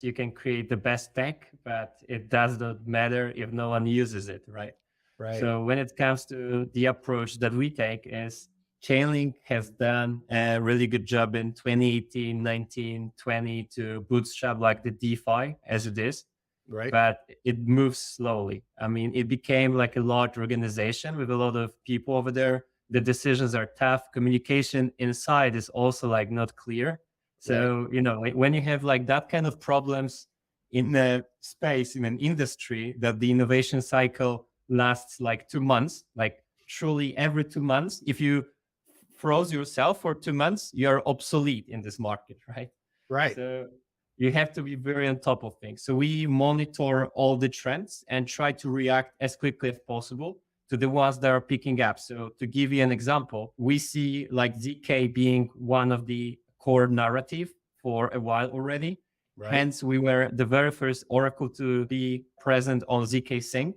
You can create the best tech, but it does not matter if no one uses it, right? Right. So when it comes to the approach that we take is Chainlink has done a really good job in 2018, 19, 20 to bootstrap like the DeFi as it is, Right. but it moves slowly. I mean, it became like a large organization with a lot of people over there. The decisions are tough. Communication inside is also like not clear. Right. So, when you have like that kind of problems in a space, in an industry that the innovation cycle lasts like 2 months, like truly every 2 months, if you froze yourself for 2 months, you're obsolete in this market, right? Right. So you have to be very on top of things. So we monitor all the trends and try to react as quickly as possible to the ones that are picking up. So to give you an example, we see like ZK being one of the core narrative for a while already. Right. Hence, we were the very first Oracle to be present on ZK Sync.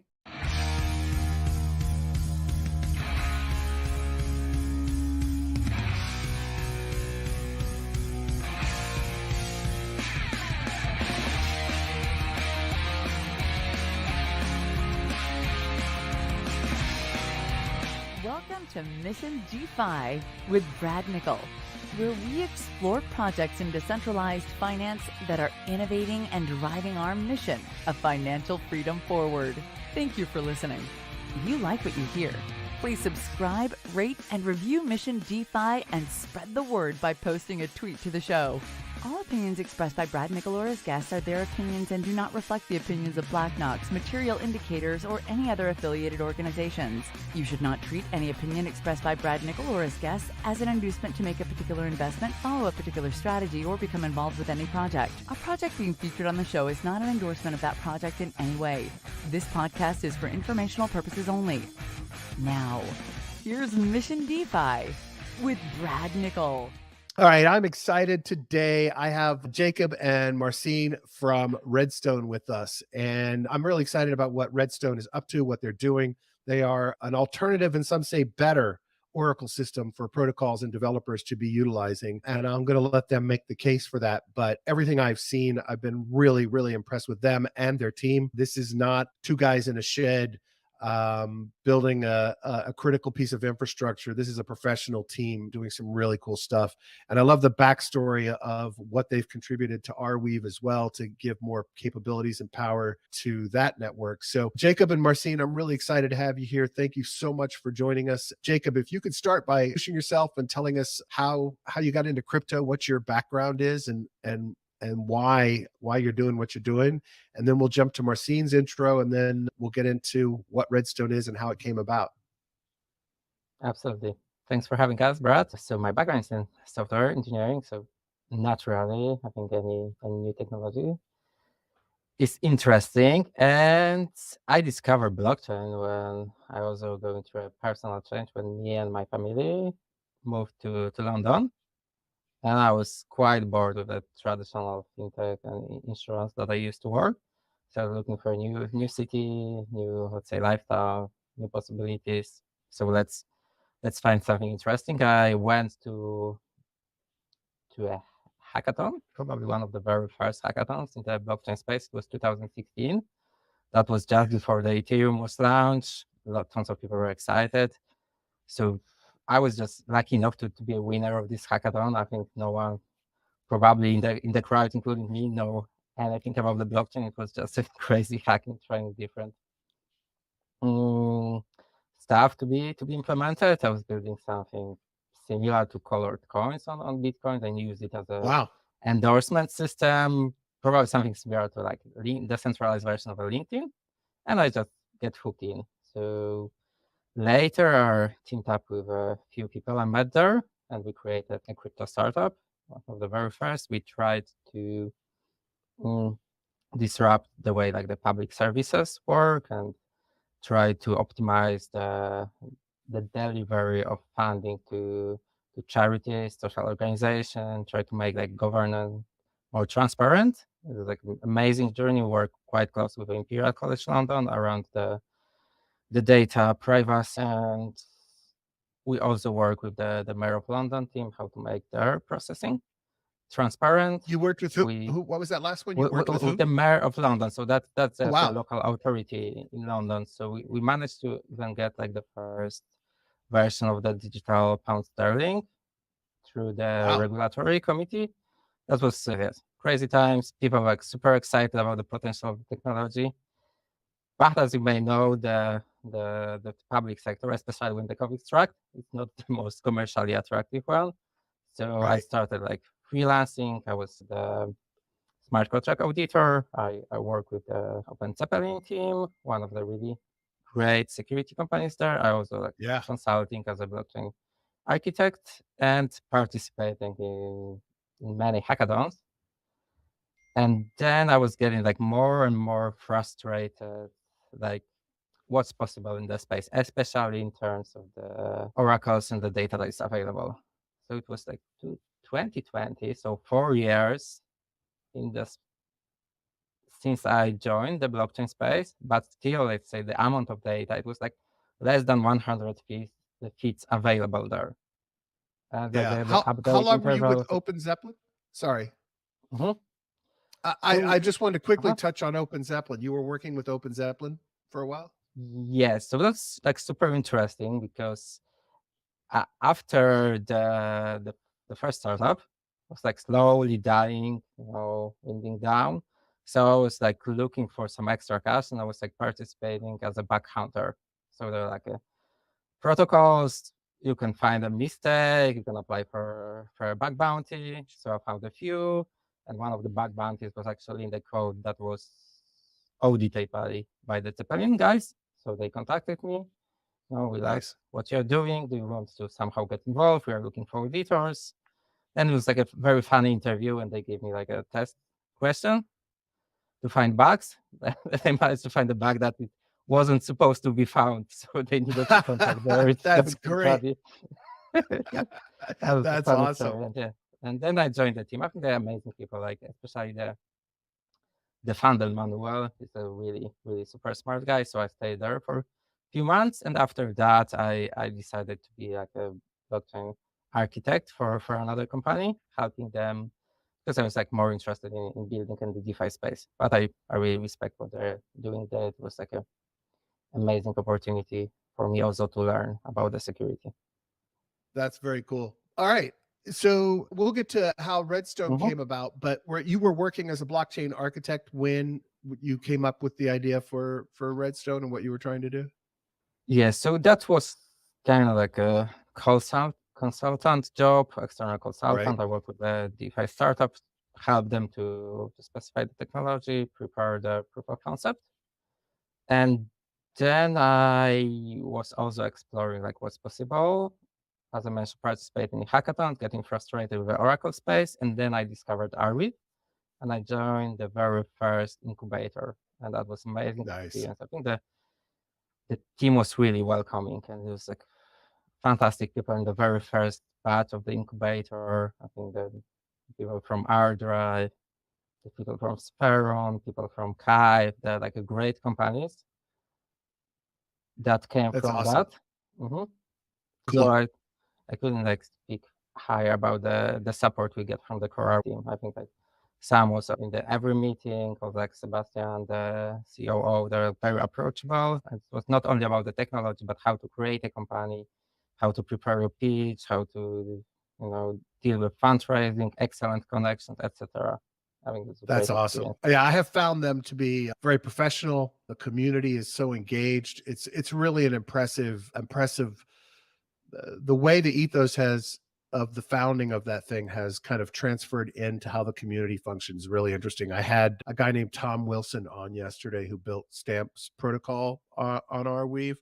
Welcome to Mission DeFi with Brad Nickel, where we explore projects in decentralized finance that are innovating and driving our mission of financial freedom forward. Thank you for listening. If you like what you hear, please subscribe, rate, and review Mission DeFi and spread the word by posting a tweet to the show. All opinions expressed by Brad Nickel or his guests are their opinions and do not reflect the opinions of Black Knox, Material Indicators, or any other affiliated organizations. You should not treat any opinion expressed by Brad Nickel or his guests as an inducement to make a particular investment, follow a particular strategy, or become involved with any project. A project being featured on the show is not an endorsement of that project in any way. This podcast is for informational purposes only. Now, here's Mission DeFi with Brad Nickel. All right, I'm excited today. I have Jacob and Marcin from RedStone with us, and I'm really excited about what RedStone is up to, what they're doing. They are an alternative, and some say better, Oracle system for protocols and developers to be utilizing, and I'm going to let them make the case for that. But everything I've seen, I've been really, really impressed with them and their team. This is not two guys in a shed building a critical piece of infrastructure. This is a professional team doing some really cool stuff. And I love the backstory of what they've contributed to Arweave as well to give more capabilities and power to that network. So Jacob and Marcin, I'm really excited to have you here. Thank you so much for joining us. Jacob, if you could start by introducing yourself and telling us how you got into crypto, what your background is, and why you're doing what you're doing. And then we'll jump to Marcin's intro, and then we'll get into what RedStone is and how it came about. Absolutely. Thanks for having us, Brad. So my background is in software engineering. So naturally, I think any new technology is interesting. And I discovered blockchain when I was going through a personal change when me and my family moved to London. And I was quite bored with the traditional fintech and insurance that I used to work. So I was looking for a new city, new, let's say, lifestyle, new possibilities. So let's find something interesting. I went to a hackathon, probably one of the very first hackathons in the blockchain space. It was 2016. That was just before the Ethereum was launched. Tons of people were excited. So I was just lucky enough to be a winner of this hackathon. I think no one, probably in the crowd, including me, know anything about the blockchain. It was just a crazy hacking, trying different stuff to be implemented. I was building something similar to colored coins on Bitcoin and used it as a endorsement system, probably something similar to like decentralized version of a LinkedIn. And I just get hooked in. So later, I teamed up with a few people I met there, and we created a crypto startup. One of the very first, we tried to disrupt the way like the public services work and try to optimize the delivery of funding to charities, social organizations, try to make like governance more transparent. It was like an amazing journey. We work quite close with Imperial College London around the data privacy, and we also work with the Mayor of London team how to make their processing transparent. You worked with who? We What was that last one? You worked with who? the mayor of London. So that's Oh, the wow. local authority in London. So we managed to even get like the first version of the digital pound sterling through the Wow. regulatory committee. That was crazy times. People were like super excited about the potential of the technology. But as you may know, the public sector, especially when the COVID struck, it's not the most commercially attractive one. So I Right. started like freelancing. I was the smart contract auditor. I work with the Open Zeppelin team, one of the really great security companies there. I also like Yeah. consulting as a blockchain architect and participating in many hackathons. And then I was getting like more and more frustrated, like what's possible in the space, especially in terms of the oracles and the data that is available. So it was like 2020, so 4 years in this since I joined the blockchain space, but still, let's say the amount of data, it was like less than 100 feeds available there. And like Yeah. the How update long were you with interval. Open Zeppelin? Sorry. Mhm. I just wanted to quickly Uh-huh. touch on Open Zeppelin. You were working with Open Zeppelin for a while? Yes, so that's like super interesting because after the first startup was like slowly dying, winding down. So I was like looking for some extra cash, and I was like participating as a bug hunter. So there are like protocols. You can find a mistake. You can apply for a bug bounty. So I found a few, and one of the bug bounties was actually in the code that was audited by the Zeppelin guys. So they contacted me. We like Nice. what you're doing. Do you want to somehow get involved? We are looking for auditors. And it was like a very funny interview, and they gave me like a test question to find bugs. They managed to find a bug that it wasn't supposed to be found, so they needed to contact the That's great. body. That was a That's funny awesome. story. And then I joined the team. I think they're amazing people, like especially the founder Manuel is a really, really super smart guy. So I stayed there for a few months. And after that, I decided to be like a blockchain architect for another company, helping them because I was like more interested in building in the DeFi space. But I really respect what they're doing there. It was like an amazing opportunity for me also to learn about the security. That's very cool. All right. So we'll get to how RedStone Mhm. came about, but you were working as a blockchain architect when you came up with the idea for RedStone and what you were trying to do? Yeah, so that was kind of like a consultant job, external consultant. Right. I work with the DeFi startups, help them to specify the technology, prepare the proof of concept. And then I was also exploring like what's possible. As I mentioned, participating in hackathons, getting frustrated with the Oracle space. And then I discovered Arweave, and I joined the very first incubator. And that was amazing Nice. experience. I think the team was really welcoming, and it was like fantastic people in the very first batch of the incubator. I think the people from Ardrive, the people from Speron, people from Kai, they're like a great companies that came That's from awesome. that. Mhm. Cool. So I couldn't like speak higher about the support we get from the core team. I think like Sam was in every meeting of like Sebastian, the COO. They're very approachable. It was not only about the technology, but how to create a company, how to prepare a pitch, how to deal with fundraising, excellent connections, etc. I think it's a That's great awesome. experience. Yeah, I have found them to be very professional. The community is so engaged. It's really an impressive the way the ethos has of the founding of that thing has kind of transferred into how the community functions. Really interesting. I had a guy named Tom Wilson on yesterday who built Stamps protocol on Arweave.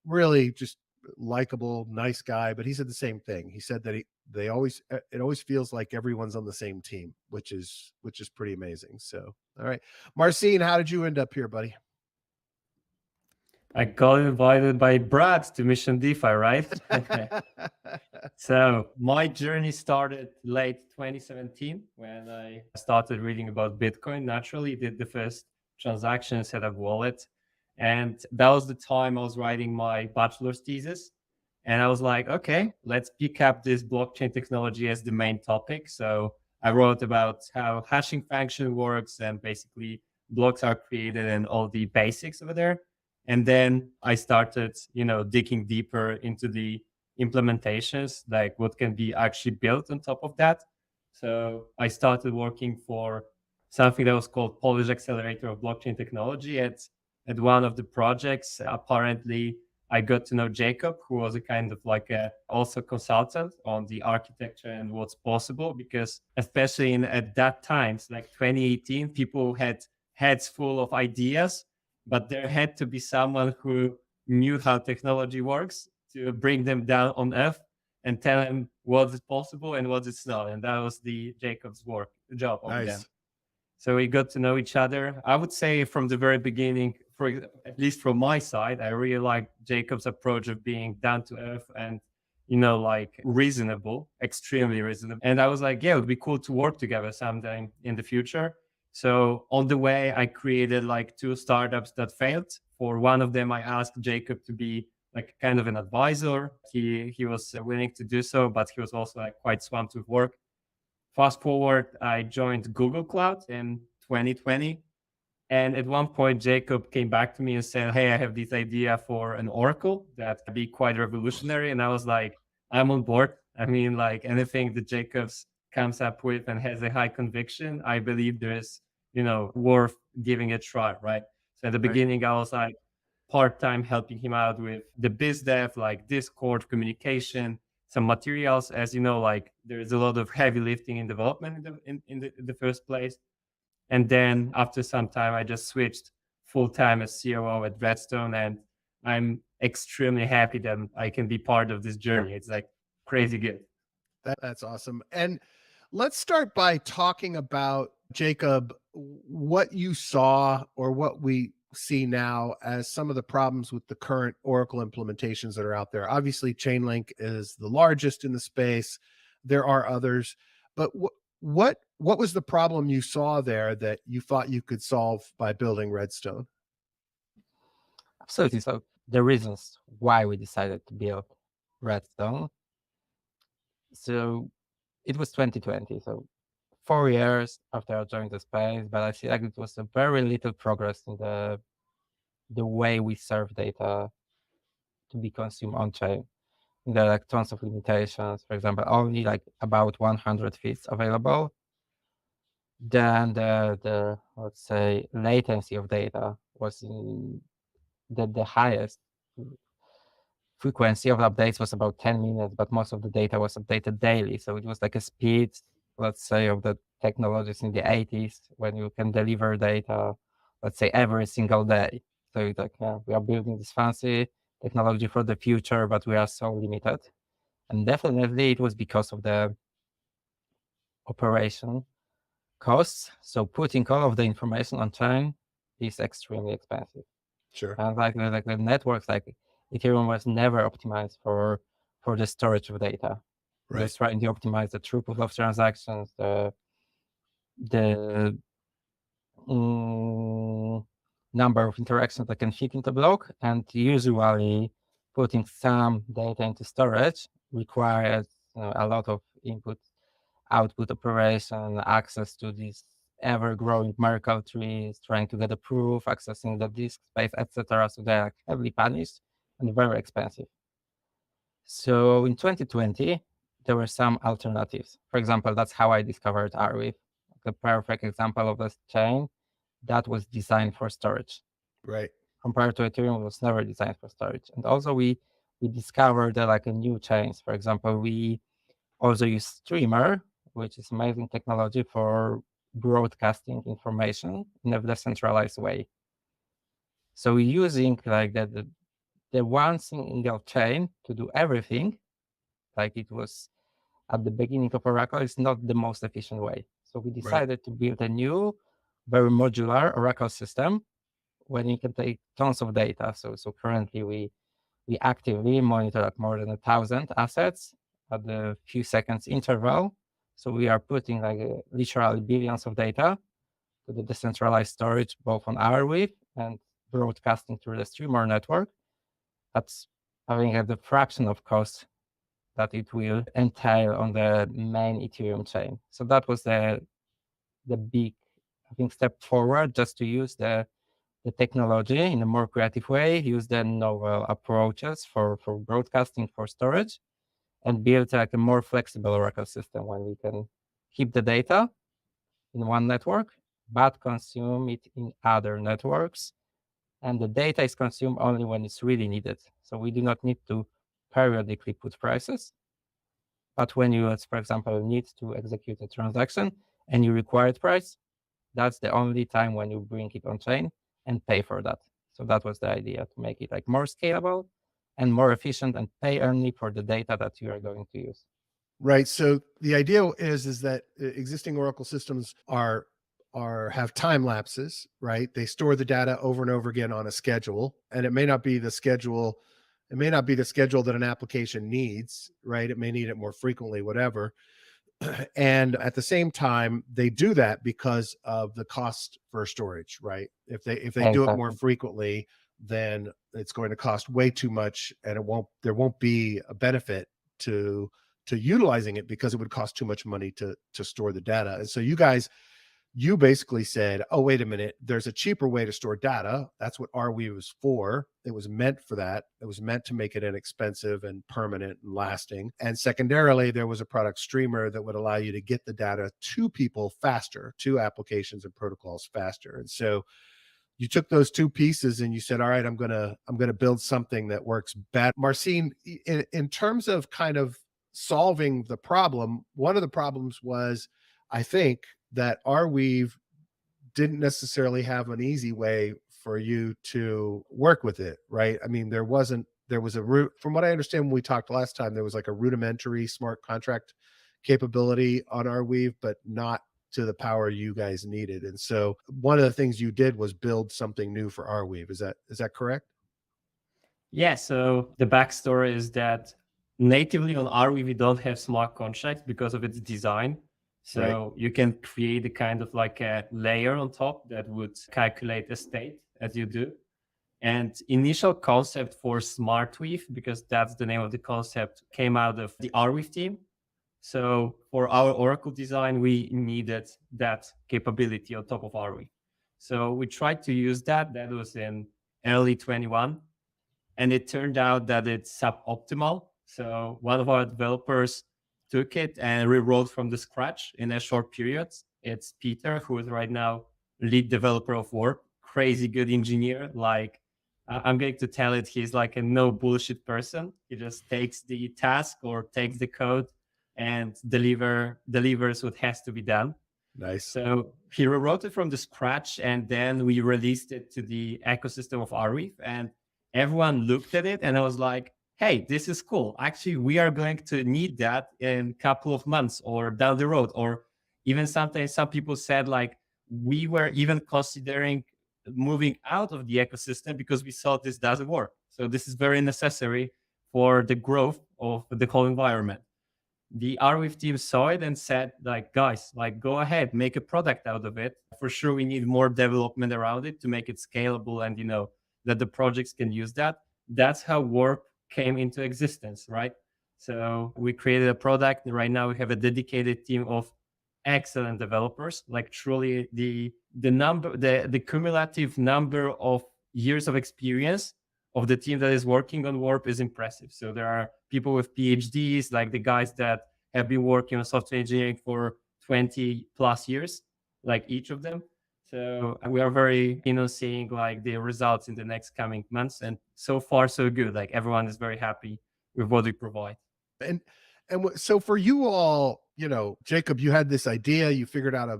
Really just likable, nice guy, but he said the same thing. He said that it always feels like everyone's on the same team, which is pretty amazing. So, all right, Marcin, how did you end up here, buddy? I got invited by Brad to Mission DeFi, right? So my journey started late 2017 when I started reading about Bitcoin. Naturally, did the first transaction, set up wallet. And that was the time I was writing my bachelor's thesis. And I was like, okay, let's pick up this blockchain technology as the main topic. So I wrote about how hashing function works and basically blocks are created and all the basics over there. And then I started, digging deeper into the implementations, like what can be actually built on top of that. So I started working for something that was called Polish Accelerator of Blockchain Technology at one of the projects. Apparently, I got to know Jacob, who was a kind of like a also consultant on the architecture and what's possible, because especially at that times, like 2018, people had heads full of ideas, but there had to be someone who knew how technology works to bring them down on earth and tell them what is possible and what is not. And that was the Jacob's job over Nice. them. So we got to know each other. I would say from the very beginning, at least from my side, I really like Jacob's approach of being down to earth and, like reasonable, extremely reasonable. And I was like, yeah, it would be cool to work together sometime in the future. So on the way, I created like 2 startups that failed. For one of them, I asked Jacob to be like kind of an advisor. He was willing to do so, but he was also like quite swamped with work. Fast forward, I joined Google Cloud in 2020. And at one point, Jacob came back to me and said, hey, I have this idea for an Oracle that could be quite revolutionary. And I was like, I'm on board. I mean, like anything that Jacobs comes up with and has a high conviction, I believe there's, worth giving a try, right? So at the beginning, I was like part-time helping him out with the biz dev, like Discord, communication, some materials. As you know, like there's a lot of heavy lifting in development in the first place. And then after some time, I just switched full-time as COO at RedStone, and I'm extremely happy that I can be part of this journey. It's like crazy good. That's awesome. And let's start by talking about, Jacob, what you saw or what we see now as some of the problems with the current Oracle implementations that are out there. Obviously, ChainLink is the largest in the space. There are others, but what was the problem you saw there that you thought you could solve by building RedStone? Absolutely. So the reasons why we decided to build RedStone. So it was 2020. So 4 years after I joined the space, but I see like it was a very little progress in the way we serve data to be consumed on chain. There are like tons of limitations. For example, only like about 100 feeds available. Then the let's say latency of data was in the highest frequency of updates was about 10 minutes, but most of the data was updated daily. So it was like a speed, let's say, of the technologies in the 80s when you can deliver data, let's say, every single day. So it's like, yeah, we are building this fancy technology for the future, but we are so limited. And definitely it was because of the operation costs. So putting all of the information on chain is extremely expensive. Sure. And like the networks, like Ethereum was never optimized for the storage of data. Right. Just trying to optimize the throughput of transactions, the number of interactions that can fit into block, and usually putting some data into storage requires a lot of input output operation, access to these ever-growing Merkle trees, trying to get a proof, accessing the disk space, etc. So they are heavily punished and very expensive. So in 2020, there were some alternatives. For example, that's how I discovered Arweave, the perfect example of this chain that was designed for storage. Right. Compared to Ethereum, it was never designed for storage. And also we discovered like a new chains. For example, we also use Streamer, which is amazing technology for broadcasting information in a decentralized way. So we're using like the one single chain to do everything, like it was at the beginning of Oracle, is not the most efficient way. So we decided to build a new, very modular Oracle system when you can take tons of data. So currently we actively monitor like more than 1,000 assets at the few seconds interval. So we are putting like literally billions of data to the decentralized storage, both on Arweave and broadcasting through the streamer network. That's having at the fraction of cost that it will entail on the main Ethereum chain. So that was the big, I think, step forward, just to use the technology in a more creative way, use the novel approaches for broadcasting, for storage, and build like a more flexible Oracle system when we can keep the data in one network, but consume it in other networks. And the data is consumed only when it's really needed. So we do not need to periodically put prices. But when you, for example, need to execute a transaction and you require price, that's the only time when you bring it on chain and pay for that. So that was the idea, to make it like more scalable and more efficient, and pay only for the data that you are going to use. Right. So the idea is that existing Oracle systems have time lapses, right? They store the data over and over again on a schedule, and it may not be the schedule. It may not be the schedule that an application needs, right? It may need it more frequently, whatever. And at the same time, they do that because of the cost for storage, right? If they do it more frequently, then it's going to cost way too much, and there won't be a benefit to utilizing it, because it would cost too much money to store the data. And so you basically said, oh, wait a minute, there's a cheaper way to store data. That's what Arweave was for. It was meant for that. It was meant to make it inexpensive and permanent and lasting. And secondarily, there was a product streamer that would allow you to get the data to people faster, to applications and protocols faster. And so you took those two pieces and you said, all right, I'm gonna build something that works better. Marcin, in terms of kind of solving the problem, one of the problems was, I think, that Arweave didn't necessarily have an easy way for you to work with it, right? I mean, there was a root, from what I understand when we talked last time, there was like a rudimentary smart contract capability on Arweave, but not to the power you guys needed. And so one of the things you did was build something new for Arweave. Is that correct? Yeah, so the backstory is that natively on Arweave, we don't have smart contracts because of its design. So you can create a kind of like a layer on top that would calculate the state as you do. And initial concept for SmartWeave, because that's the name of the concept, came out of the Arweave team. So for our Oracle design, we needed that capability on top of Arweave. So we tried to use that. That was in early 21. And it turned out that it's suboptimal. So one of our developers took it and rewrote from the scratch in a short period. It's Peter, who is right now lead developer of Warp, crazy good engineer. Like, I'm going to tell it, he's like a no bullshit person. He just takes the task or takes the code and delivers what has to be done. Nice. So he rewrote it from the scratch, and then we released it to the ecosystem of Arweave, and everyone looked at it and I was like, hey, this is cool. Actually, we are going to need that in a couple of months or down the road. Or even sometimes some people said, like, we were even considering moving out of the ecosystem because we saw this doesn't work. So this is very necessary for the growth of the whole environment. The Arweave team saw it and said, like, guys, like, go ahead, make a product out of it. For sure, we need more development around it to make it scalable and, that the projects can use that. That's how Warp came into existence, right? So we created a product. Right now we have a dedicated team of excellent developers. Like, truly the cumulative number of years of experience of the team that is working on Warp is impressive. So there are people with PhDs, like the guys that have been working on software engineering for 20 plus years, like each of them. So we are very keen on seeing like the results in the next coming months. And so far, so good. Like, everyone is very happy with what we provide. And so for you all, Jacob, you had this idea, you figured out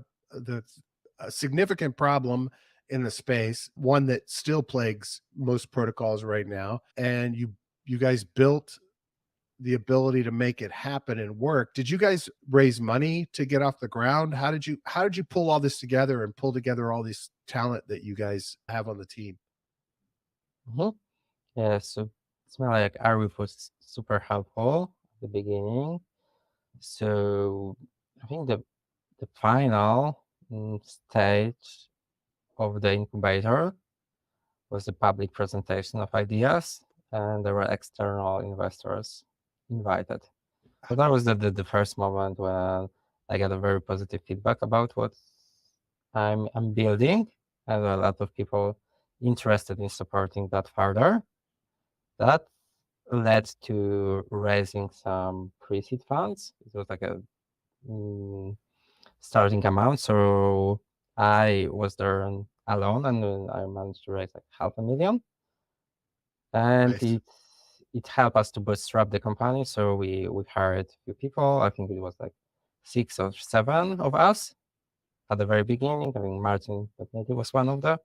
a significant problem in the space, one that still plagues most protocols right now. And you guys built the ability to make it happen and work. Did you guys raise money to get off the ground? How did you pull all this together and pull together all this talent that you guys have on the team? Yeah, so it's more like Arweave was super helpful at the beginning. So I think the final stage of the incubator was a public presentation of ideas, and there were external investors invited. So that was the first moment when I got a very positive feedback about what I'm building, and a lot of people interested in supporting that further. That led to raising some pre-seed funds. It was like a starting amount, so I was there alone, and then I managed to raise like $500,000, and Nice. it helped us to bootstrap the company. So we hired a few people. I think it was like 6 or 7 of us at the very beginning. I think Martin maybe was one of the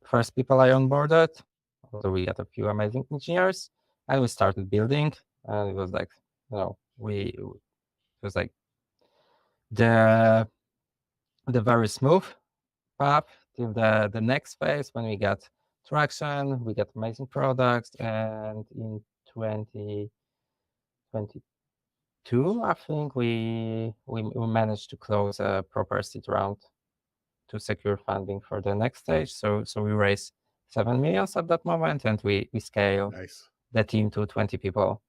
first people I onboarded. So we got a few amazing engineers, and we started building. And it was like, it was like the very smooth path till the next phase when we got traction, we got amazing products, and in 2022, I think we managed to close a proper seed round to secure funding for the next stage. So we raised 7 million at that moment, and we scale Nice. the team to 20 people.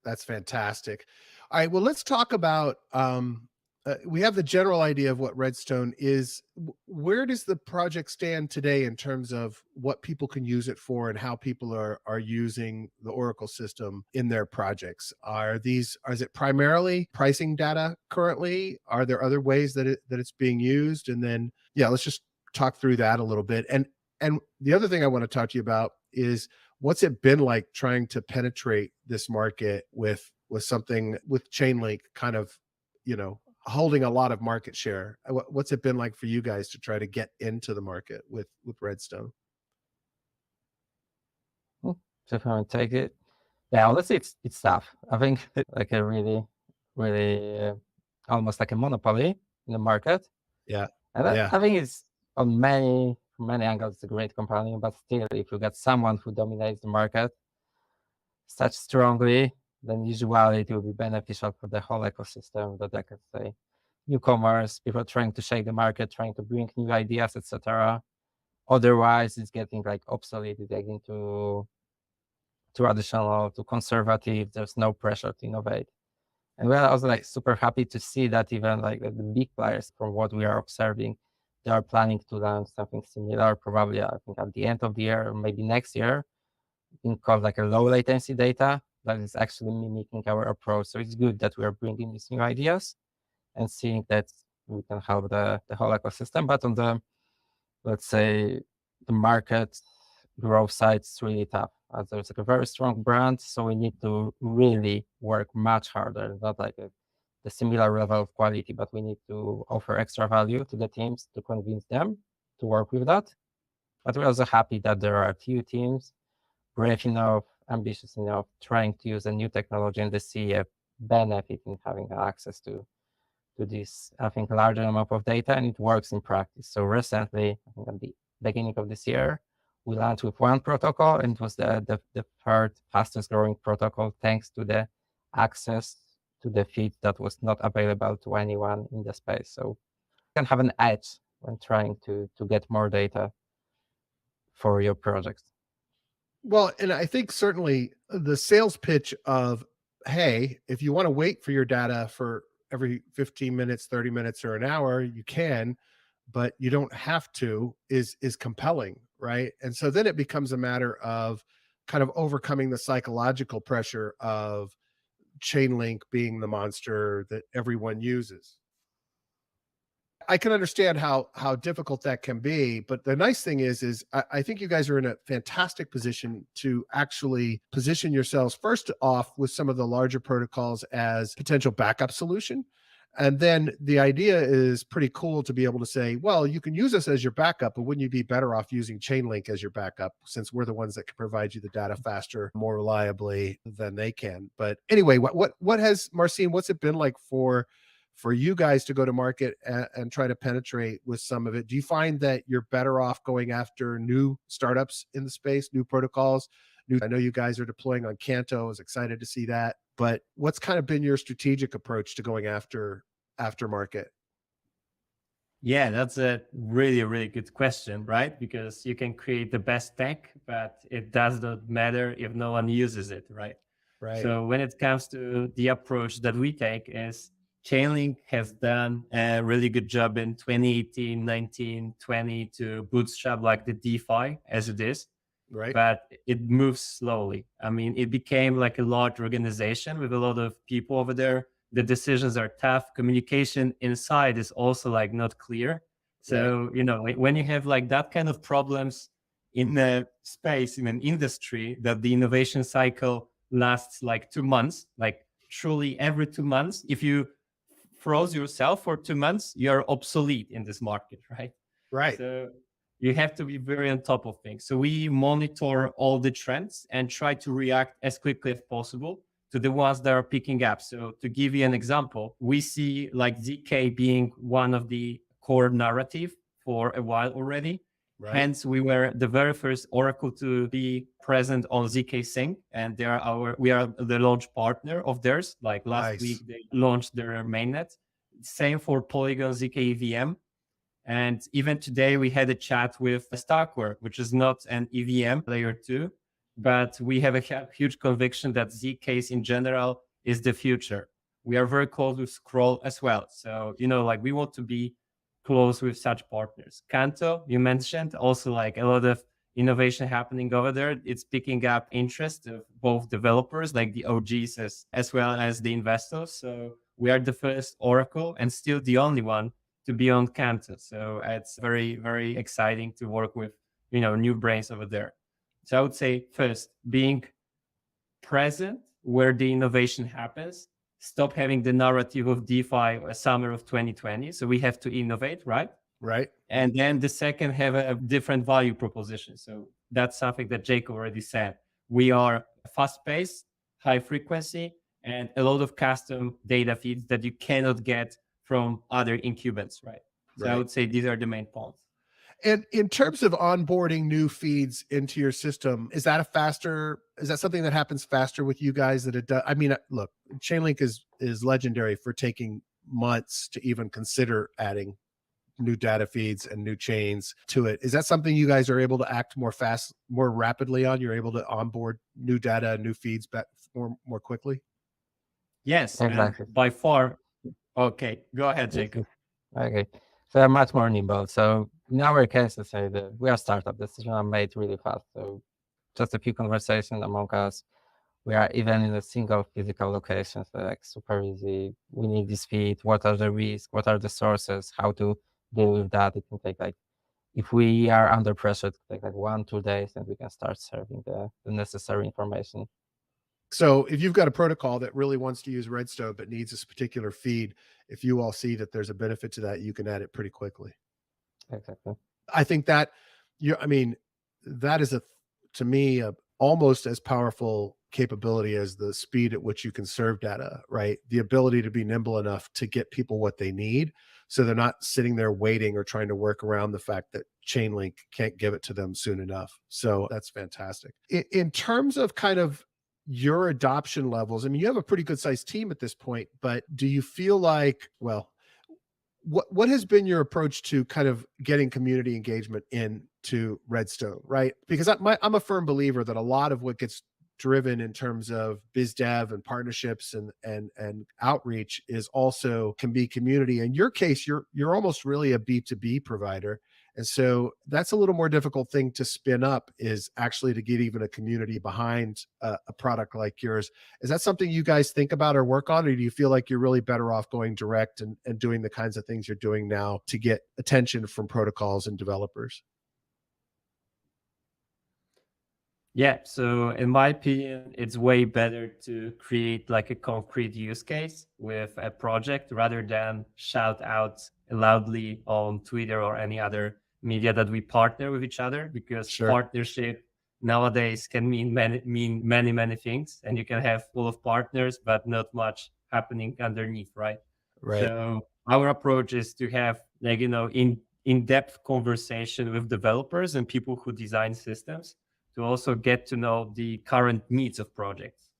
That's fantastic. All right. Well, let's talk about, we have the general idea of what RedStone is. Where does the project stand today in terms of what people can use it for and how people are using the Oracle system in their projects? Is it primarily pricing data currently? Are there other ways that it's being used? And then, yeah, let's just talk through that a little bit. And the other thing I want to talk to you about is, what's it been like trying to penetrate this market with something with ChainLink kind of, holding a lot of market share? What's it been like for you guys to try to get into the market with RedStone? So if I take it, yeah, honestly, it's tough. I think like a really, really almost like a monopoly in the market. Yeah. And I think it's from many angles, it's a great company, but still, if you get someone who dominates the market such strongly, then usually it will be beneficial for the whole ecosystem. That I could say, newcomers, people trying to shake the market, trying to bring new ideas, etc. Otherwise, it's getting like obsolete, it's getting too traditional, too conservative. There's no pressure to innovate. And we're also like super happy to see that even like the big players, from what we are observing, they are planning to launch something similar, probably I think at the end of the year or maybe next year, in called like a low latency data that is actually mimicking our approach. So it's good that we are bringing these new ideas and seeing that we can help the whole ecosystem. But on the, let's say, the market growth side, it's really tough. There's like a very strong brand, so we need to really work much harder, not like the similar level of quality, but we need to offer extra value to the teams to convince them to work with that. But we're also happy that there are a few teams brave enough, ambitious enough, trying to use a new technology, and they see a benefit in having access to this, I think, larger amount of data, and it works in practice. So recently, I think at the beginning of this year, we launched with one protocol, and it was the third fastest growing protocol, thanks to the access to the feed that was not available to anyone in the space. So you can have an edge when trying to get more data for your projects. Well, and I think certainly the sales pitch of, hey, if you want to wait for your data for every 15 minutes, 30 minutes, or an hour, you can, but you don't have to, is compelling, right? And so then it becomes a matter of kind of overcoming the psychological pressure of ChainLink being the monster that everyone uses. I can understand how difficult that can be, but the nice thing is I think you guys are in a fantastic position to actually position yourselves first off with some of the larger protocols as potential backup solution. And then the idea is pretty cool to be able to say, well, you can use us as your backup, but wouldn't you be better off using ChainLink as your backup, since we're the ones that can provide you the data faster, more reliably than they can. But anyway, what has, Marcin, what's it been like for you guys to go to market and try to penetrate with some of it? Do you find that you're better off going after new startups in the space, new protocols? I know you guys are deploying on Canto. I was excited to see that. But what's kind of been your strategic approach to going after market? Yeah, that's a really, really good question, right? Because you can create the best tech, but it does not matter if no one uses it, right? Right. So when it comes to the approach that we take is ChainLink has done a really good job in 2018, 19, 20 to bootstrap like the DeFi as it is, Right. but it moves slowly. I mean, it became like a large organization with a lot of people over there. The decisions are tough. Communication inside is also like not clear. So, you know, when you have like that kind of problems in a space, in an industry that the innovation cycle lasts like 2 months, like truly every 2 months, if you froze yourself for 2 months, you're obsolete in this market, right? Right. So you have to be very on top of things. So we monitor all the trends and try to react as quickly as possible to the ones that are picking up. So to give you an example, we see like ZK being one of the core narrative for a while already. Right. Hence, we were the very first Oracle to be present on ZK Sync, and we are the launch partner of theirs. Like last week, they launched their mainnet. Same for Polygon ZK EVM. And even today, we had a chat with Starkware, which is not an EVM layer 2, but we have a huge conviction that ZKs in general is the future. We are very close with Scroll as well. So, you know, like we want to be close with such partners. Kanto, you mentioned, also like a lot of innovation happening over there. It's picking up interest of both developers, like the OGs, as well as the investors. So we are the first Oracle and still the only one to be on Kanto. So it's very, very exciting to work with, you know, new brains over there. So I would say first, being present where the innovation happens. Stop having the narrative of DeFi summer of 2020. So we have to innovate, right? Right. And then the second, have a different value proposition. So that's something that Jacob already said. We are fast paced, high frequency, and a lot of custom data feeds that you cannot get from other incumbents, right? So I would say these are the main points. And in terms of onboarding new feeds into your system, is that something that happens faster with you guys that it does? I mean, look, ChainLink is legendary for taking months to even consider adding new data feeds and new chains to it. Is that something you guys are able to act more rapidly on? You're able to onboard new data, new feeds back more quickly? Yes, Exactly. by far. Okay, go ahead, Jacob. Okay, so I'm much more nimble. So in our case, let's say that we are startup. Decisions are made really fast. So just a few conversations among us. We are even in a single physical location, so like super easy. We need this feed. What are the risks? What are the sources? How to deal with that? It can take like, if we are under pressure, it can take like 1-2 days, and we can start serving the necessary information. So if you've got a protocol that really wants to use RedStone but needs this particular feed, if you all see that there's a benefit to that, you can add it pretty quickly. Exactly. I think that that is to me almost as powerful capability as the speed at which you can serve data, right? The ability to be nimble enough to get people what they need, so they're not sitting there waiting or trying to work around the fact that ChainLink can't give it to them soon enough. So that's fantastic. In terms of kind of your adoption levels, I mean, you have a pretty good sized team at this point, but do you feel like, well, what has been your approach to kind of getting community engagement into RedStone, right? Because I'm a firm believer that a lot of what gets driven in terms of biz dev and partnerships and outreach can be community. In your case, you're almost really a B2B provider. And so that's a little more difficult thing to spin up, is actually to get even a community behind a product like yours. Is that something you guys think about or work on? Or do you feel like you're really better off going direct and doing the kinds of things you're doing now to get attention from protocols and developers? Yeah, so in my opinion, it's way better to create like a concrete use case with a project rather than shout out loudly on Twitter or any other media that we partner with each other, because partnership nowadays can mean many things, and you can have full of partners but not much happening underneath, right? So our approach is to have, like, you know, in-depth conversation with developers and people who design systems, to also get to know the current needs of projects.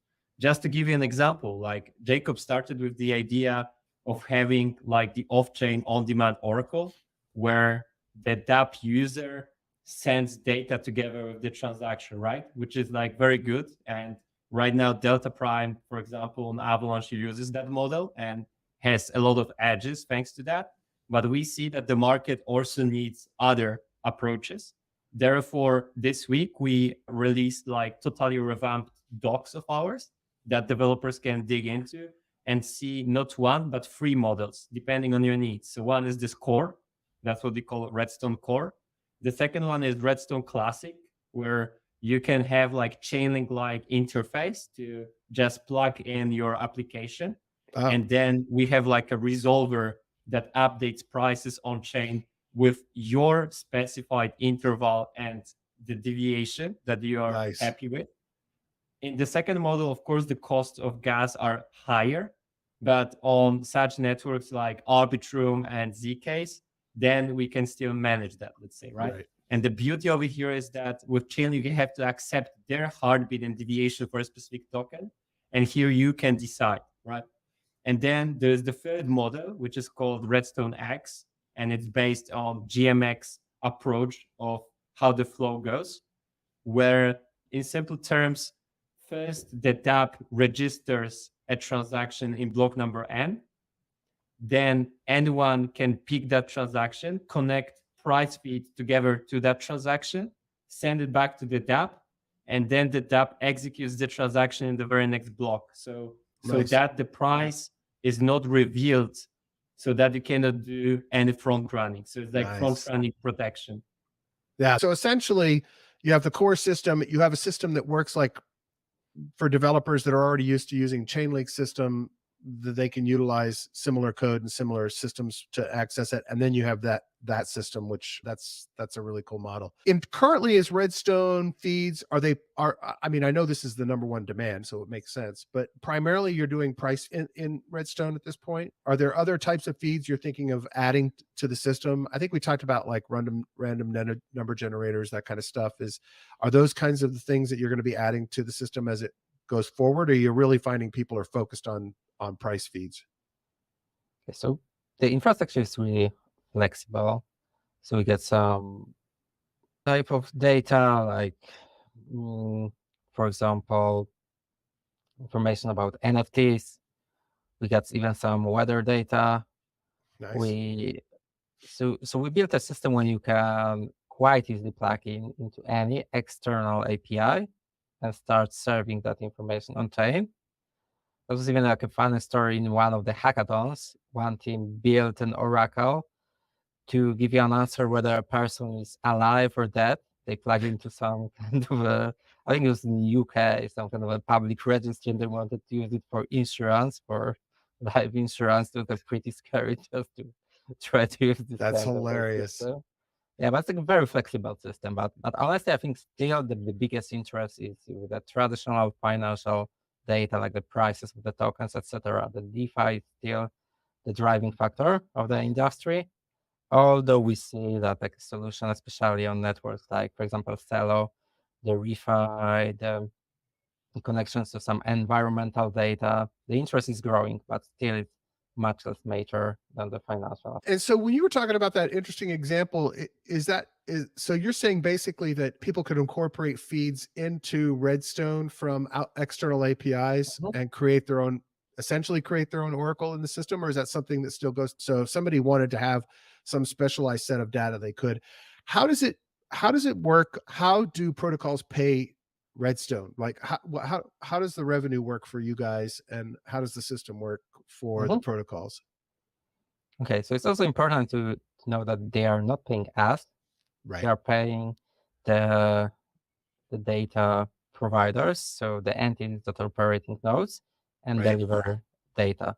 Just to give you an example, like Jacob started with the idea of having like the off-chain on-demand Oracle, where the dApp user sends data together with the transaction, right? Which is like very good. And Right now, Delta Prime, for example, on Avalanche uses that model and has a lot of edges thanks to that. But we see that the market also needs other approaches. Therefore, this week we released like totally revamped docs of ours that developers can dig into and see not one, but 3 models, depending on your needs. So one is this core. That's what we call RedStone core. The second one is RedStone Classic, where you can have like ChainLink-like interface to just plug in your application. And then we have like a resolver that updates prices on chain with your specified interval and the deviation that you are happy with. In the second model, of course, the costs of gas are higher, but on such networks like Arbitrum and Zcase, then we can still manage that, let's say, right? And the beauty of it here is that with ChainLink, you have to accept their heartbeat and deviation for a specific token. And here you can decide, right? And then there's the third model, which is called RedStone X, and it's based on GMX approach of how the flow goes, where in simple terms, first the dApp registers a transaction in block number N, then anyone can pick that transaction, connect price feed together to that transaction, send it back to the dApp, and then the dApp executes the transaction in the very next block. So that the price is not revealed, so that you cannot do any front running. So it's like front running protection. Yeah. So essentially, you have the core system. You have a system that works like for developers that are already used to using ChainLink system, that they can utilize similar code and similar systems to access it. And then you have that system, which that's a really cool model. And currently, as RedStone feeds, I mean, I know this is the #1 demand, so it makes sense, but primarily you're doing price in RedStone at this point. Are there other types of feeds you're thinking of adding to the system? I think we talked about like random number generators, that kind of stuff. Are those kinds of the things that you're going to be adding to the system as it goes forward? Or are you really finding people are focused on price feeds? Okay, so the infrastructure is really flexible. So we get some type of data, like, for example, information about NFTs. We get even some weather data. So we built a system where you can quite easily plug into any external API and start serving that information on chain. There was even like a funny story in one of the hackathons. One team built an oracle to give you an answer whether a person is alive or dead. They plug into some kind of I think it was in the UK, some kind of a public registry, and they wanted to use it for insurance, for life insurance. It was pretty scary just to try to use this. That's hilarious. Yeah, but it's like a very flexible system. But honestly, I think still the biggest interest is with the traditional financial data, like the prices of the tokens, etc. The DeFi is still the driving factor of the industry. Although we see that like a solution, especially on networks like, for example, Celo, the ReFi, the connections to some environmental data, the interest is growing, but still it's much less major than the financial. And so when you were talking about that interesting example, so you're saying basically that people could incorporate feeds into RedStone from external APIs and essentially create their own oracle in the system? Or is that something that still goes? So if somebody wanted to have some specialized set of data, they could. How does it work? How do protocols pay RedStone? Like how does the revenue work for you guys, and how does the system work for the protocols? Okay, so it's also important to know that they are not paying us. They are paying the data providers, so the entities that are operating nodes and deliver data.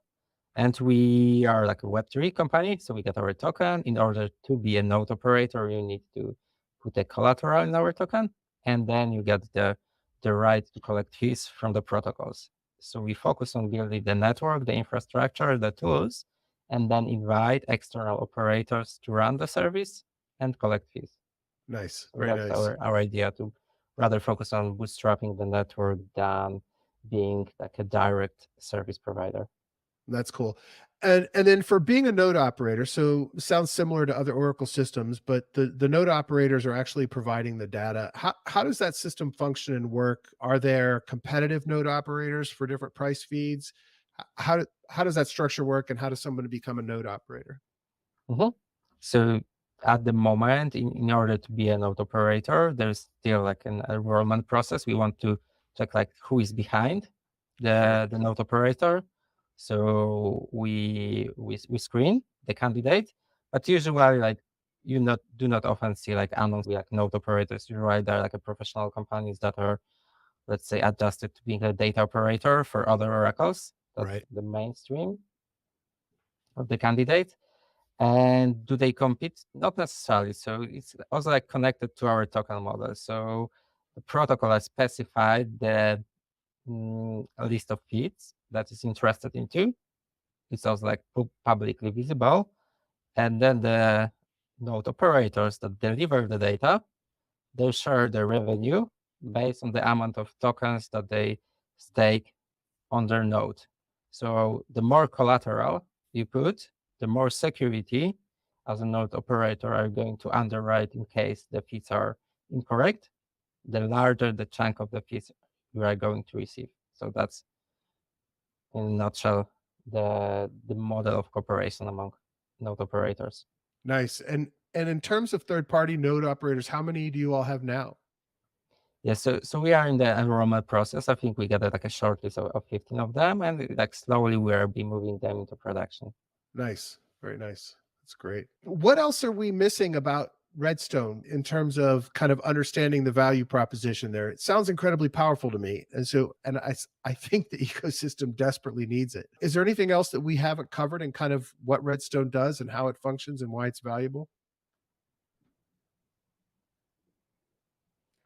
And we are like a Web3 company, so we get our token. In order to be a node operator, you need to put a collateral in our token, and then you get the right to collect fees from the protocols. So we focus on building the network, the infrastructure, the tools, and then invite external operators to run the service and collect fees. Nice. So that's our idea, to rather focus on bootstrapping the network than being like a direct service provider. That's cool. And then for being a node operator, so sounds similar to other Oracle systems, but the node operators are actually providing the data. How does that system function and work? Are there competitive node operators for different price feeds? How does that structure work, and how does someone become a node operator? Mhm. So at the moment, in order to be a node operator, there's still like an enrollment process. We want to check like who is behind the node operator. So we screen the candidate, but usually like do not often see like announced like node operators. Usually they're like a professional companies that are, let's say, adjusted to being a data operator for other oracles. That's Right. the mainstream of the candidate. And do they compete? Not necessarily. So it's also like connected to our token model. So the protocol has specified the list of feeds that is interested into. It's also like publicly visible. And then the node operators that deliver the data, they share the revenue based on the amount of tokens that they stake on their node. So the more collateral you put, the more security as a node operator are going to underwrite in case the fees are incorrect, the larger the chunk of the fees you are going to receive. So that's, in a nutshell, the model of cooperation among node operators. Nice. And in terms of third-party node operators, how many do you all have now? Yeah, so we are in the enrollment process. I think we got like a short list of 15 of them, and like slowly we are be moving them into production. Nice. Very nice. That's great. What else are we missing about Redstone in terms of kind of understanding the value proposition there? It sounds incredibly powerful to me. And I think the ecosystem desperately needs it. Is there anything else that we haven't covered in kind of what Redstone does and how it functions and why it's valuable?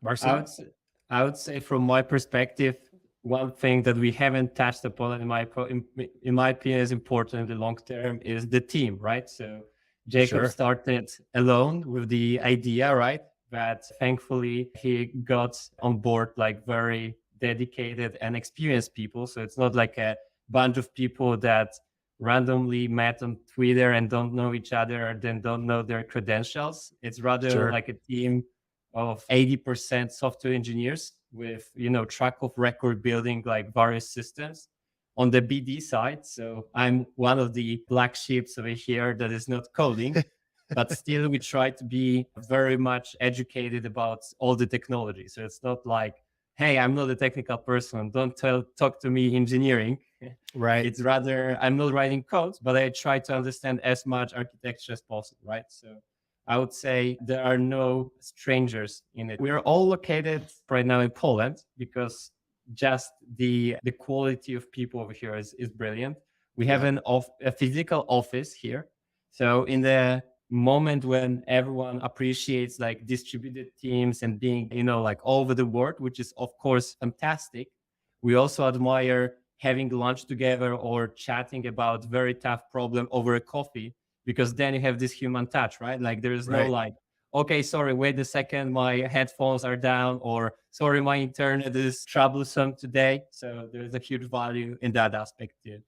I Marcin? would say, I would say from my perspective, one thing that we haven't touched upon in my opinion is important in the long term is the team, right? So Jacob Sure. started alone with the idea, right? But thankfully he got on board like very dedicated and experienced people. So it's not like a bunch of people that randomly met on Twitter and don't know each other and then don't know their credentials. It's rather Sure. like a team of 80% software engineers with, track of record building like various systems on the BD side. So I'm one of the black sheeps over here that is not coding, but still we try to be very much educated about all the technology. So it's not like, hey, I'm not a technical person. Don't talk to me engineering. Right. It's rather, I'm not writing code, but I try to understand as much architecture as possible, right? So I would say there are no strangers in it. We are all located right now in Poland because just the quality of people over here is brilliant. We have a physical office here. So in the moment when everyone appreciates like distributed teams and being, like all over the world, which is of course fantastic, we also admire having lunch together or chatting about very tough problem over a coffee, because then you have this human touch, right? Like there's no Right. like, okay, sorry, wait a second, my headphones are down, or sorry, my internet is troublesome today. So there's a huge value in that aspect too.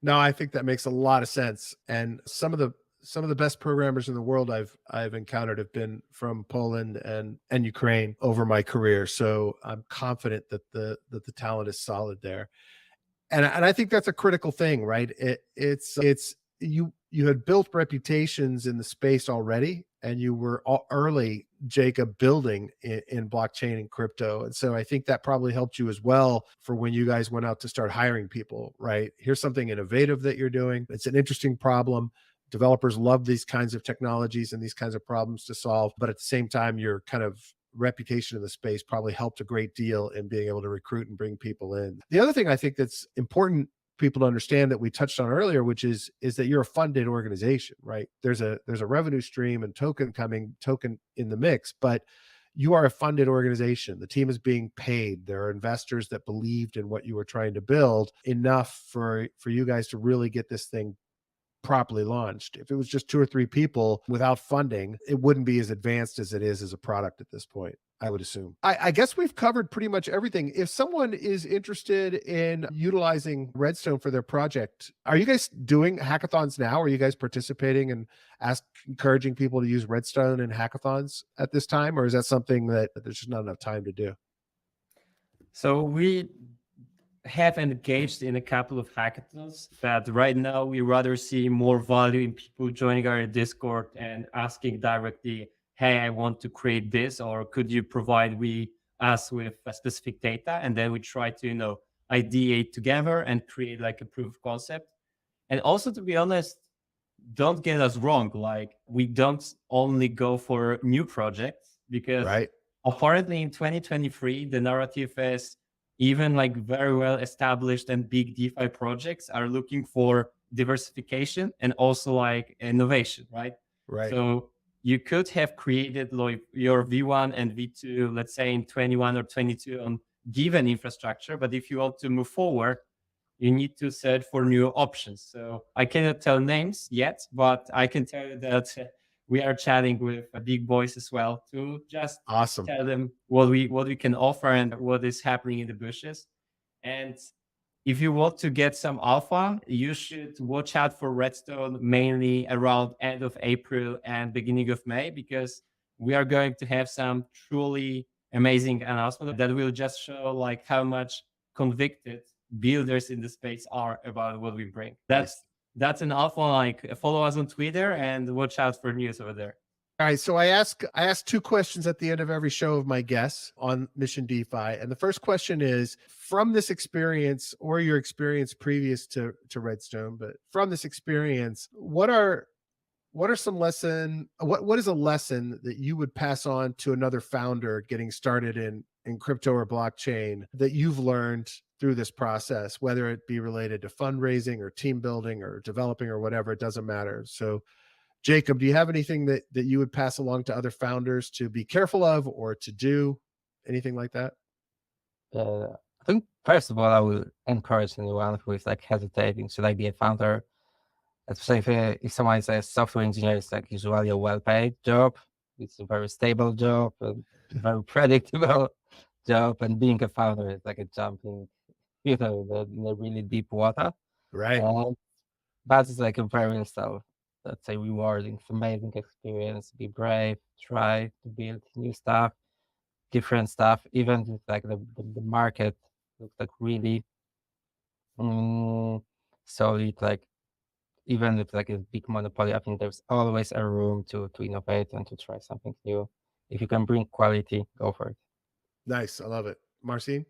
No, I think that makes a lot of sense. And some of the best programmers in the world I've encountered have been from Poland and Ukraine over my career. So I'm confident that the talent is solid there. And I think that's a critical thing, right? It's you had built reputations in the space already, and you were early, Jacob, building in blockchain and crypto. And so I think that probably helped you as well for when you guys went out to start hiring people, right? Here's something innovative that you're doing. It's an interesting problem. Developers love these kinds of technologies and these kinds of problems to solve. But at the same time, your kind of reputation in the space probably helped a great deal in being able to recruit and bring people in. The other thing I think that's important people to understand that we touched on earlier, which is that you're a funded organization, right? There's a revenue stream and token in the mix, but you are a funded organization. The team is being paid. There are investors that believed in what you were trying to build enough for you guys to really get this thing properly launched. If it was just 2 or 3 people without funding, it wouldn't be as advanced as it is as a product at this point. I would assume. I guess we've covered pretty much everything. If someone is interested in utilizing Redstone for their project, are you guys doing hackathons now? Are you guys participating and encouraging people to use Redstone in hackathons at this time? Or is that something that there's just not enough time to do? So we have engaged in a couple of hackathons, but right now we rather see more value in people joining our Discord and asking directly, hey, I want to create this, or could you provide us with a specific data? And then we try to, ideate together and create like a proof of concept. And also, to be honest, don't get us wrong, like we don't only go for new projects, because Right. apparently in 2023, the narrative is even like very well established and big DeFi projects are looking for diversification and also like innovation, right? Right. So you could have created like your V1 and V2, let's say in 21 or 22 on given infrastructure. But if you want to move forward, you need to search for new options. So I cannot tell names yet, but I can tell you that we are chatting with big boys as well to just Awesome. tell them what we can offer and what is happening in the bushes. And if you want to get some alpha, you should watch out for RedStone mainly around end of April and beginning of May, because we are going to have some truly amazing announcement that will just show like how much convicted builders in the space are about what we bring. That's an alpha. Like, follow us on Twitter and watch out for news over there. All right. So I ask 2 questions at the end of every show of my guests on Mission DeFi. And the first question is, from this experience or your experience previous to Redstone, but from this experience, what is a lesson that you would pass on to another founder getting started in crypto or blockchain that you've learned through this process, whether it be related to fundraising or team building or developing or whatever, it doesn't matter. So Jacob, do you have anything that you would pass along to other founders to be careful of or to do? Anything like that? I think first of all, I will encourage anyone who is like hesitating, should I be a founder? Especially if someone is a software engineer, it's like usually a well-paid job. It's a very stable job, a very predictable job, and being a founder is like a jumping, in a really deep water. Right. But it's like a very let's say rewarding, amazing experience. Be brave, try to build new stuff, different stuff. Even if like the market looks like really solid, like even if like a big monopoly, I think there's always a room to innovate and to try something new. If you can bring quality, go for it. Nice. I love it. Marcin?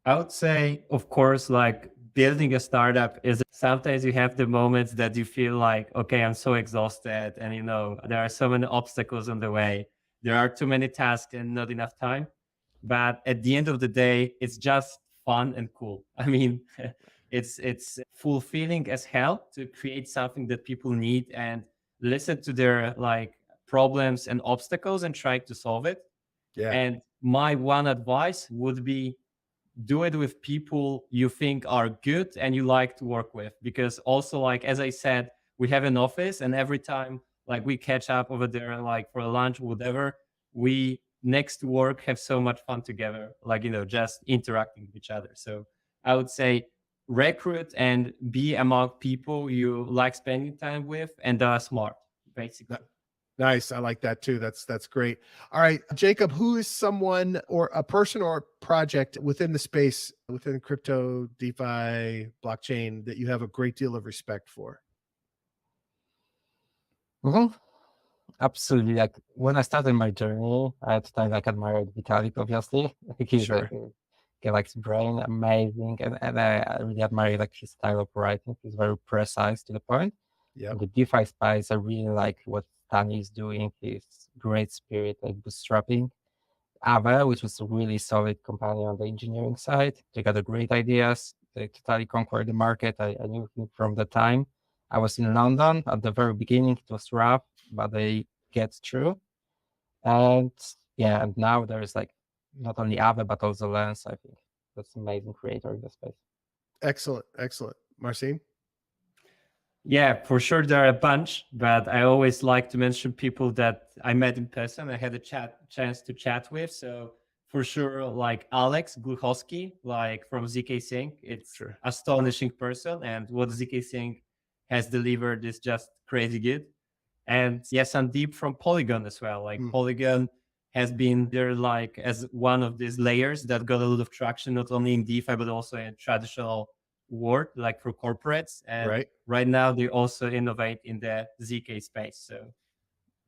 I would say, of course, like building a startup is sometimes you have the moments that you feel like, okay, I'm so exhausted and, there are so many obstacles on the way. There are too many tasks and not enough time. But at the end of the day, it's just fun and cool. I mean, it's fulfilling as hell to create something that people need and listen to their like problems and obstacles and try to solve it. Yeah. And my one advice would be, do it with people you think are good and you like to work with, because also, like, as I said, we have an office and every time like we catch up over there, like for a lunch, whatever, we next to work have so much fun together, like, just interacting with each other. So I would say recruit and be among people you like spending time with and are smart, basically. Nice. I like that too. That's great. All right, Jacob, who is someone or a person or project within the space, within crypto, DeFi, blockchain, that you have a great deal of respect for? Absolutely. Like when I started my journey, at the time like admired Vitalik, obviously. I think he's Sure. like his brain amazing, and I really admire like his style of writing. He's very precise to the point. Yeah. The DeFi space, I really like what Tani is doing. His great spirit, like bootstrapping. Ava, which was a really solid company on the engineering side. They got great ideas. They totally conquered the market. I knew him from the time I was in London at the very beginning. It was rough, but they get through. And yeah, and now there's like not only Ava, but also Lens. I think that's amazing creator in the space. Excellent. Excellent. Marcin? Yeah, for sure there are a bunch, but I always like to mention people that I met in person. I had a chance to chat with. So for sure, like Alex Gluchowski, like from ZK Sync, it's Sure. astonishing person, and what ZK Sync has delivered is just crazy good. And yes, Sandeep from Polygon as well. Like Polygon has been there like as one of these layers that got a lot of traction, not only in DeFi, but also in traditional world, like for corporates. And right now they also innovate in the ZK space. So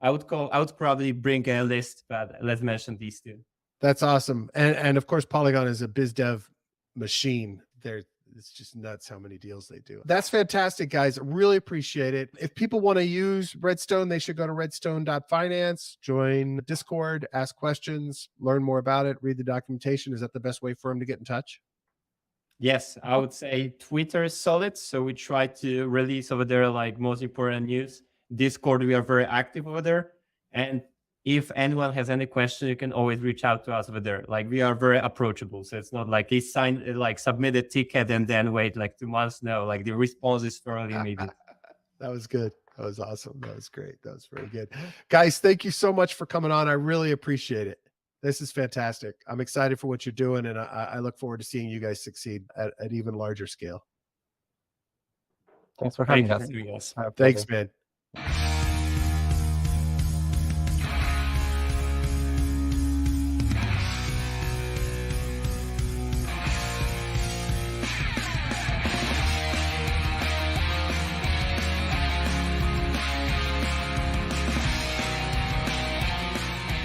I would probably bring a list, but let's mention these two. That's awesome. And of course, Polygon is a biz dev machine. It's just nuts how many deals they do. That's fantastic, guys. Really appreciate it. If people want to use RedStone, they should go to redstone.finance, join Discord, ask questions, learn more about it, read the documentation. Is that the best way for them to get in touch? Yes, I would say Twitter is solid. So we try to release over there like most important news. Discord, we are very active over there. And if anyone has any question, you can always reach out to us over there. Like we are very approachable. So it's not like they submit a ticket and then wait like 2 months. No, like the response is fairly immediate. That was good. That was awesome. That was great. That was very good. Guys, thank you so much for coming on. I really appreciate it. This is fantastic. I'm excited for what you're doing, and I look forward to seeing you guys succeed at even larger scale. Thanks for having us. Yes. Thanks, man.